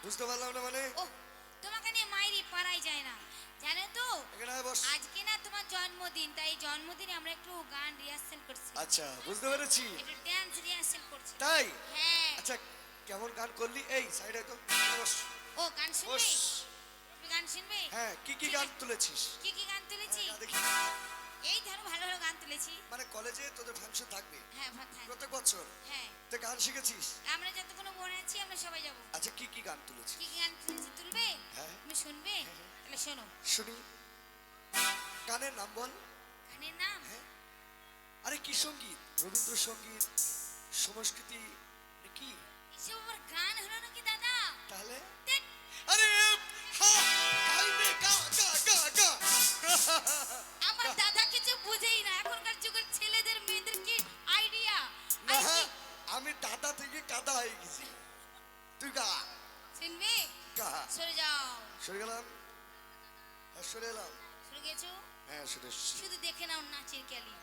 বুঝতে পারলাম না মানে ও তোমাকে নিয়ে মাইরি পারাই যায় না জানো তো আজকে না তোমার জন্মদিন তাই জন্মদিনে আমরা একটু গান রিহার্সাল করছি আচ্ছা বুঝতে পেরেছি একটু ডান্স রিহার্সাল করছি তাই হ্যাঁ আচ্ছা কেমন গান করলি এই সাইডে তো বস ও গান শুনবে তুমি গান শুনবে হ্যাঁ কি গান তুলেছিস কি গান তুলেছি দেখি এই ধরো ভালো ভালো গান তুলেছি মানে কলেজে তোদের ফাংশন থাকবে হ্যাঁ প্রত্যেক বছর হ্যাঁ তো গান শিখেছিস আমরা যতক্ষণ বোন আছি আমরা সবাই যাব আচ্ছা কি গান তুলেছিস কি গান তুলেছি তুলবে হ্যাঁ তুমি শুনবে তাহলে শোনো শুনি গানের নাম বল গানের নাম আরে কি সঙ্গীত রবীন্দ্রসঙ্গীত সংস্কৃতি কি এসব আমার গান হলো নাকি দাদা তাহলে দেখ আরে হ্যাঁ গাইবে গা গা গা গা আমার দাদা কিছু বুঝেই না এখনকার যুগের ছেলেদের মেয়েদের কি আইডিয়া আমি দাদা থেকে কাদা হয়ে গেছি তুই গা শুনবে গা সরে যাও সরে গেলাম সরে এলাম সরে গেছো হ্যাঁ সরে শুধু দেখে নাও নাচের ক্যালি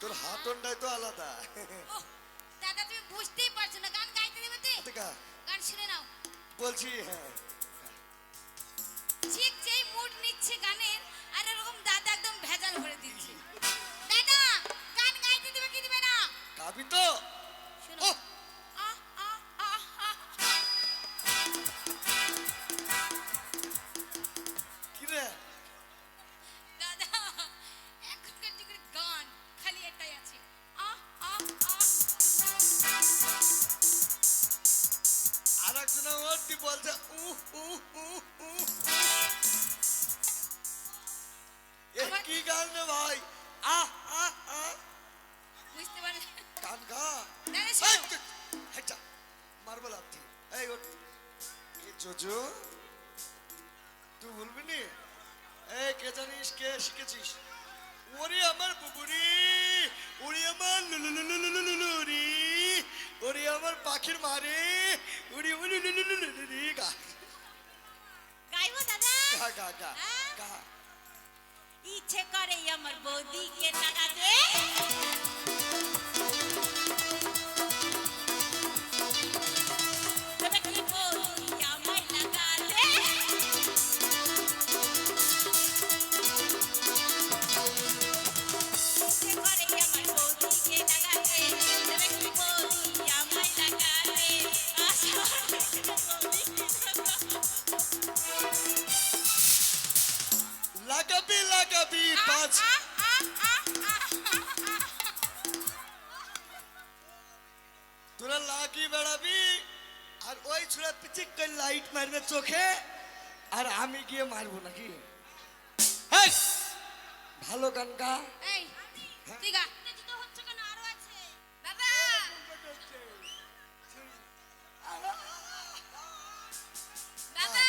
তোর হাতনটাই তো আলাদা ও দাদা তুমি বুঝতেই পারছো না গান গাইতে দেবে তো গান শুনে নাও বলছি হ্যাঁ ঠিক যেই মুড নিচ্ছে গানের আর এরকম দাদা একদম ভেজাল ভরে দিচ্ছে দাদা গান গাইতে দেবে কি দিবে না গাবি তো শুনো কি রে দাদা এখনকার যুগের গান খালি এটাই আছে আর একজন ওরটি বলছে কি গান রে ভাই বুঝতে পারলে গান গা মারবল আপনি এই জোজো তুই বলবি নি এই কে জানিস কে শিখেছিস ওরে আমার বুবুরি ওরে আমার লুলুলুলুলুলুলুরি ওরে আমার পাখির মারে ওরে লুলুলুলুলুরি গা গাইবো দাদা গা গা গা গা ইচ্ছে করে আমার বৌদিকে লাগাতে লাগাবি পাঁচ তোরা লাগি বেড়াবি আর ওই ছোড়া পিচিক করে লাইট মারবে চোখে আর আমি গিয়ে মারবো নাকি ভালো গান গা এই তুই গা তো হচ্ছে কেন আরো আছে বাবা বাবা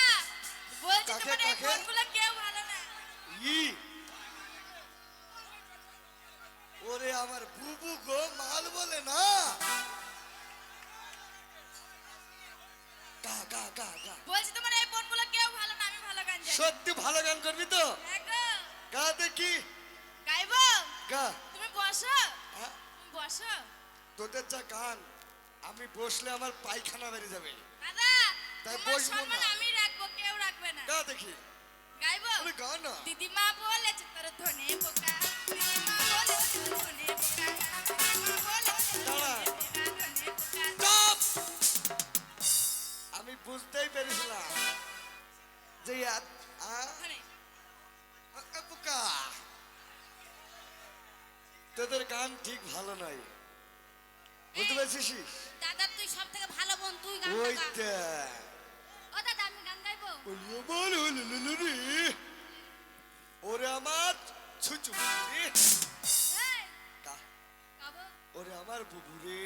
বলছি তোমার এই ফোনগুলো কেউ ভালো না ওরে আমার বুবু গো মাল বলে না গা গা গা গা বলছি তোমার এই ফোনগুলো কেউ ভালো না আমি ভালো গান জানি সত্যি ভালো গান করবি তো গা দেখি গাইবো গা তুমি বসো বসো তোদের যা গান আমি বসলে আমার পায়খানা বেরিয়ে যাবে দাদা তোমার বসবো সম্মান না। আমি রাখবো, কেউ রাখবে না। গা দেখি। গাইবো? আরে গা না। দিদিমা বলেছে তোর ধনে পোকা, দিদিমা বলেছে তোর ধনে পোকা, দিদিমা বলেছে তোর দাঁড়া। ধনে পোকা। চুপ! আমি বুঝতেই পেরেছিলাম যে ধনে। পোকা তোদের গান ঠিক ভালো নয়, বুঝতে পেরেছিস? দাদা তুই সব থেকে ভালো বোন, তুই গান গা। ওইটা ও দাদা আমি গান গাইবো? বলিও বল হলুলুলুরি। ওরে আমার ছুচু রে। এই, কা, গাবো? ওরে আমার বুবু রে।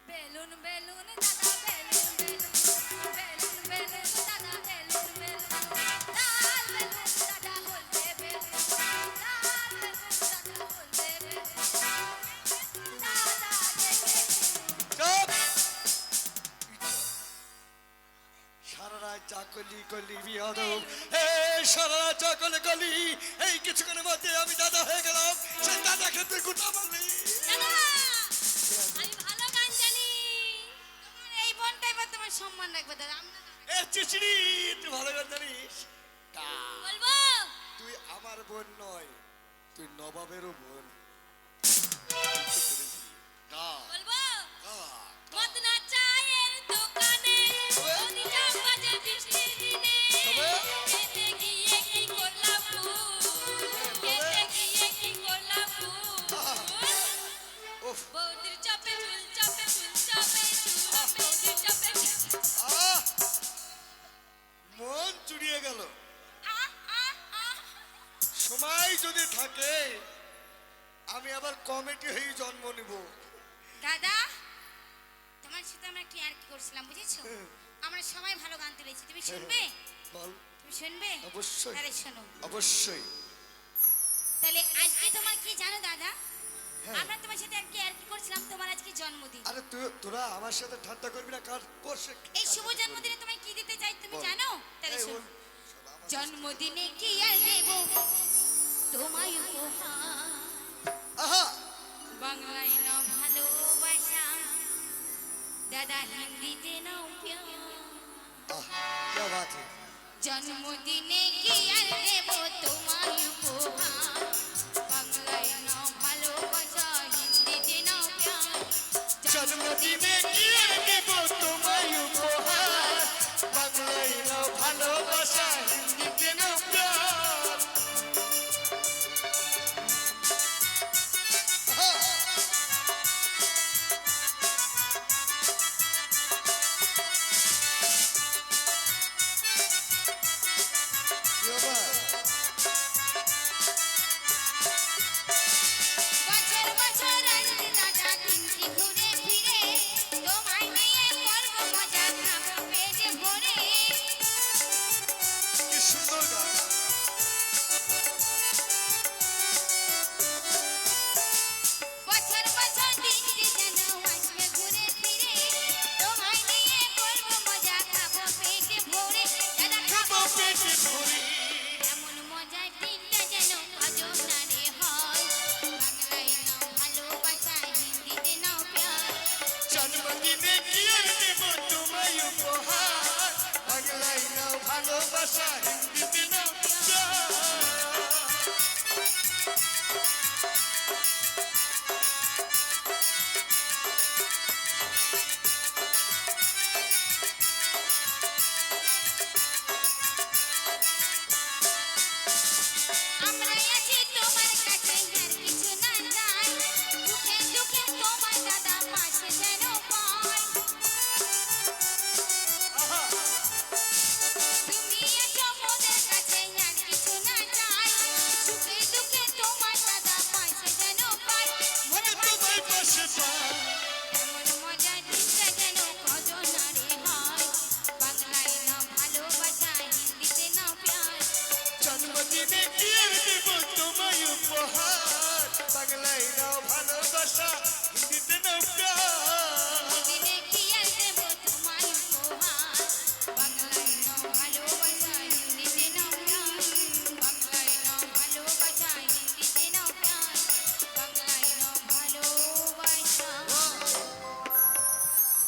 বেলুন বেলুন দাদা বেলুন বেলুন, বেলুন বেলুন দাদা বেলুন বেলুন, লাল বেলুন দাদা হলদে বেলুন, লাল বেলুন দাদা হলদে বেলুন, দাদা দেখে চুপ! সারা রাত চাকলি কলি বিয়াদব, সারা রাত চাকলি কলি। এই কিছুক্ষণের মধ্যে আমি দাদা হয়ে গেলাম। সেই দাদাকে তুই গুটা মারলি। দাদা আমি ভালো গান জানি, তোমার এই বোনটাই বা তোমার সম্মান রাখবে দাদা। আমরা এ চিচিড়ি, তুই ভালো গান জানিস? কা, বলবো তুই আমার বোন নয়, তুই নবাবেরও বোন। কা, বলবো কা, মদনা চায়ের দোকানে প্রতিটা বাজে বৃষ্টির দিনে, তবে? খেতে গিয়ে কি করলাম খেতে গিয়ে কি করলাম উফ, বৌদির চাপে চুল চাপে চুল চাপে চুল বৌদির চাপে আহ! মন চুরিয়ে গেল। আহ আহ আহ। সময় যদি থাকে আমি আবার কমিটি হয়ে জন্ম নিব। দাদা তোমার সাথে আমরা একটু আর কি করছিলাম বুঝেছো? আমরা সবাই ভালো গান তুলেছি, তুমি শুনবে? বল। তুমি শুনবে? অবশ্যই। তাহলে শোনো। অবশ্যই। তাহলে আজকে তোমার কি জানো দাদা? হ্যাঁ। আমরা তোমার সাথে আর কি করছিলাম, তোমার আজকে জন্মদিন। আরে তোরা আমার সাথে ঠাট্টা করবি না, কার করছে? এই শুভ জন্মদিনে তোমায় কি দিতে চাই তুমি বল। জানো? তাহলে এই শোনো। বল। সব আমার- জন্মদিনে কি আর দেব তোমায় উপহার, আহা! বাংলায় না ভালোবাসা, দাদা হিন্দিতে নাও প্যার। আহ, क्या बात है। জন্মদিনে কি আর দেব তোমায় উপহার, বাংলায় নাও ভালোবাসা, হিন্দিতে নাও প্যার। জন্মদিনে কি আর দেব তোমায় উপহার, বাংলায় নাও ভালোবাসা, হিন্দিতে নাও প্যার। আহা! কি ব্যাপার? বছর বছর আসবে দাদা দিনটি ঘুরে ফিরে, তোমায় নিয়ে করব মজা, খাবো পেট ভরে। কি সুন্দর গান। বছর বছর দিনটি যেন আসবে ঘুরে ফিরে, তোমায় নিয়ে করব মজা, খাবো পেট ভরে। দাদা খাবো পেট ভরে। এমন মজার দিনটা যেন অজনারে হয়, বাংলায় নাও ভালোবাসা, হিন্দিতে নাও প্যার। জন্মদিনে কি আর দেব তোমায় উপহার, বাংলায় নাও ভালোবাসা, হিন্দিতে নাও প্যার। আমরা আছি তোমার কাছে আর কিছু না চাই, দুঃখে দুঃখে তোমার দাদা পাশে যেন পাই। আহা! তুমি আছো মোদের কাছে আর কিছু না চাই, সুখে দুঃখে তোমার দাদা পাশে যেন পাই। মনে তোমার পাশে পাই। এমন মজার দিনটা যেন কজনারে হয়, বাংলায় নাও ভালোবাসা, হিন্দিতে নাও প্যার। জন্মদিনে কি আর দেব তোমায় উপহার, বাংলায় নাও ভালোবাসা, হিন্দিতে নাও প্যার। দিনে কি আর দেব তোমায় উপহার, বাংলায় নাও ভালোবাসা, হিন্দিতে নাও প্যার। বাংলায় নাও ভালোবাসা, হিন্দিতে নাও প্যার। বাংলায় নাও ভালোবাসা,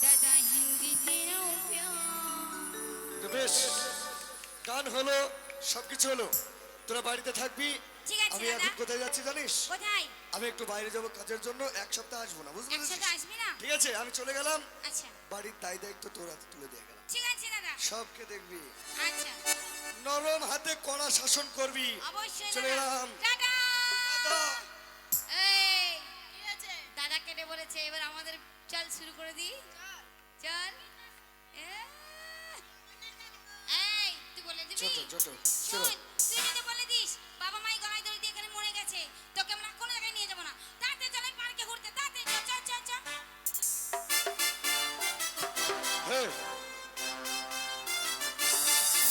দাদা হিন্দিতে নাও প্যার। বেশ, গান হলো, সবকিছু হলো, তোরা বাড়িতে থাকবি। ঠিক আছে আমি দাদা। এখন কোথায় যাচ্ছি জানিস? কোথায়? আমি একটু বাইরে যাব কাজের জন্য, এক সপ্তাহ আসবো না, বুঝতে একসাথে পেরেছিস? আসবি না? ঠিক আছে, আমি চলে গেলাম। আচ্ছা বাড়ির দায় দায়িত্ব তোর হাতে তুলে দিয়ে গেলাম। ঠিক আছে দাদা। সবকে দেখবি, আচ্ছা নরম হাতে কড়া শাসন করবি। অবশ্যই চলে দাদা। গেলাম। টাটা। টাটা। এই দাদা কেটে বলেছে, এবার আমাদের চল শুরু করে দি। চল এই তুই বলে দিবি? ছোট ছোট শোন, চলো। তুই যদি বলে দিস বাবা মাই গলায় দড়ি দিয়ে এখানে মরে গেছে, তোকে আমরা কোনো জায়গায় নিয়ে যাবো না। তাড়াতাড়ি চল এই পার্কে ঘুরতে, তাড়াতাড়ি চল চল চল চল। হ্যাঁ